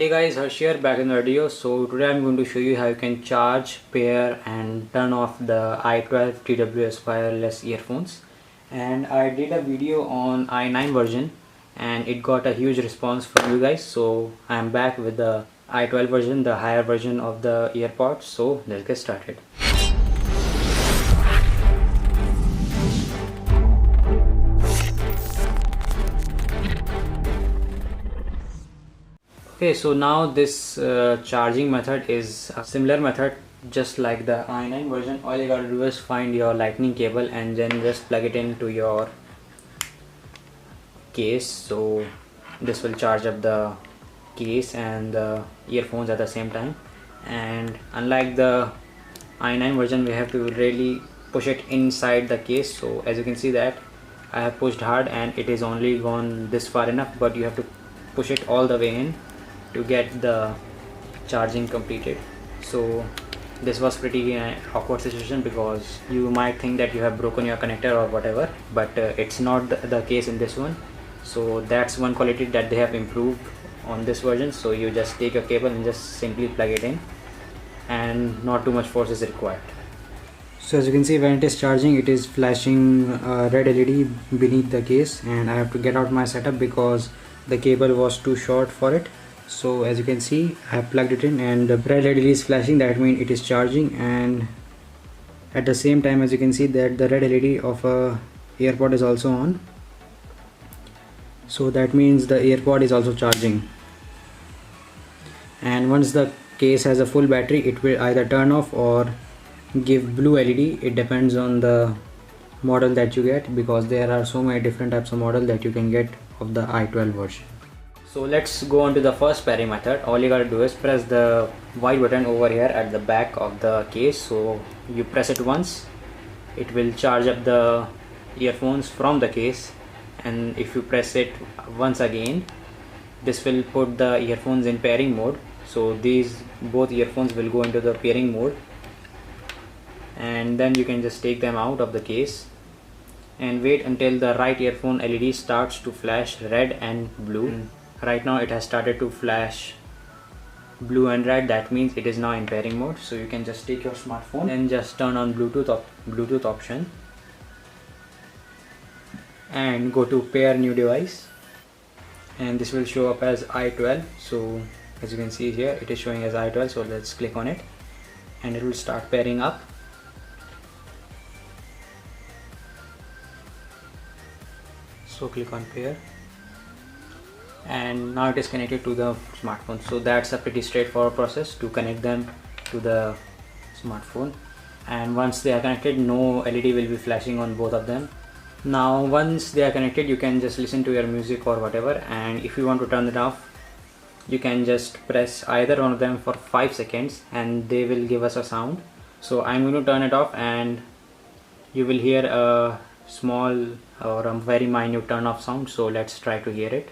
Hey guys, Harsh here, back in the video. So today I'm going to show you how you can charge, pair and turn off the i12 TWS wireless earphones. And I did a video on i9 version and it got a huge response from you guys. So I'm back with the i12 version, the higher version of the earpods. So let's get started. Okay, so now this charging method is a similar method just like the i9 version. All you gotta do is find your lightning cable and then just plug it into your case. So this will charge up the case and the earphones at the same time. And unlike the i9 version, we have to really push it inside the case. So as you can see that I have pushed hard and it is only gone this far enough, but you have to push it all the way in to get the charging completed. So this was pretty awkward situation because you might think that you have broken your connector or whatever, but it's not the case in this one. So that's one quality that they have improved on this version. So you just take your cable and just simply plug it in and not too much force is required. So as you can see, when it is charging, it is flashing red LED beneath the case, and I have to get out my setup because the cable was too short for it. So as you can see, I have plugged it in and the red LED is flashing. That means it is charging, and at the same time as you can see that the red LED of a AirPod is also on. So that means the AirPod is also charging. And once the case has a full battery, it will either turn off or give blue LED. It depends on the model that you get, because there are so many different types of model that you can get of the i12 version. So let's go on to the first pairing method. All you gotta do is press the white button over here at the back of the case. So you press it once, it will charge up the earphones from the case, and if you press it once again, this will put the earphones in pairing mode. So these both earphones will go into the pairing mode, and then you can just take them out of the case and wait until the right earphone LED starts to flash red and blue. Right now it has started to flash blue and red. That means it is now in pairing mode. So you can just take your smartphone and just turn on Bluetooth option and go to pair new device, and this will show up as i12. So as you can see here, it is showing as i12. So let's click on it and it will start pairing up. So click on pair, and now it is connected to the smartphone. So that's a pretty straightforward process to connect them to the smartphone. And once they are connected, no LED will be flashing on both of them. Now once they are connected, you can just listen to your music or whatever, and if you want to turn it off, you can just press either one of them for 5 seconds and they will give us a sound. So I'm going to turn it off and you will hear a small or a very minute turn off sound. So let's try to hear it.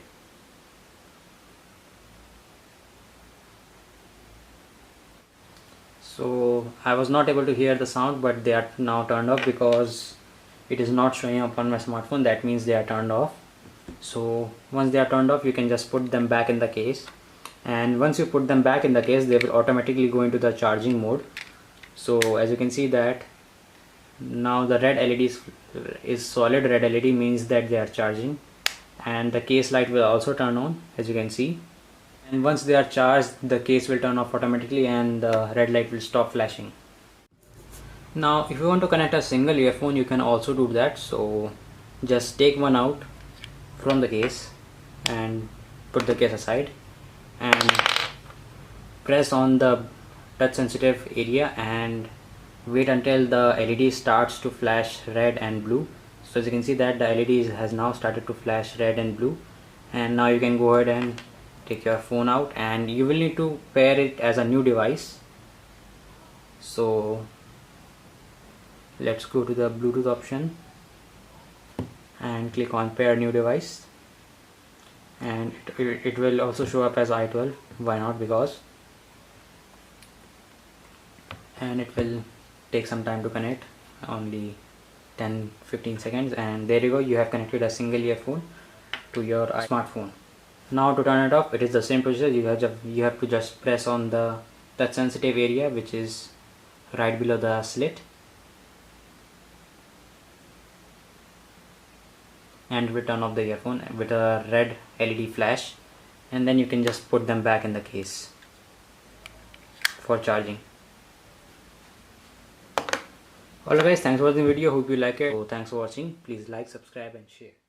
So I was not able to hear the sound, but they are now turned off because it is not showing up on my smartphone. That means they are turned off. So once they are turned off, you can just put them back in the case, and once you put them back in the case, they will automatically go into the charging mode. So as you can see that now the red LED is solid red LED, means that they are charging, and the case light will also turn on, as you can see. And once they are charged, the case will turn off automatically and the red light will stop flashing. Now if you want to connect a single earphone, you can also do that. So just take one out from the case and put the case aside and press on the touch sensitive area and wait until the LED starts to flash red and blue. So as you can see that the LED has now started to flash red and blue, and now you can go ahead and take your phone out, and you will need to pair it as a new device. So let's go to the Bluetooth option and click on pair new device, and it will also show up as i12. Why not? Because, and it will take some time to connect, only 10-15 seconds, and there you go, you have connected a single earphone to your smartphone. Now to turn it off, it is the same procedure. You have to just press on the touch sensitive area, which is right below the slit, and we turn off the earphone with a red LED flash, and then you can just put them back in the case for charging. Alright guys, thanks for watching the video. Hope you like it. So thanks for watching. Please like, subscribe and share.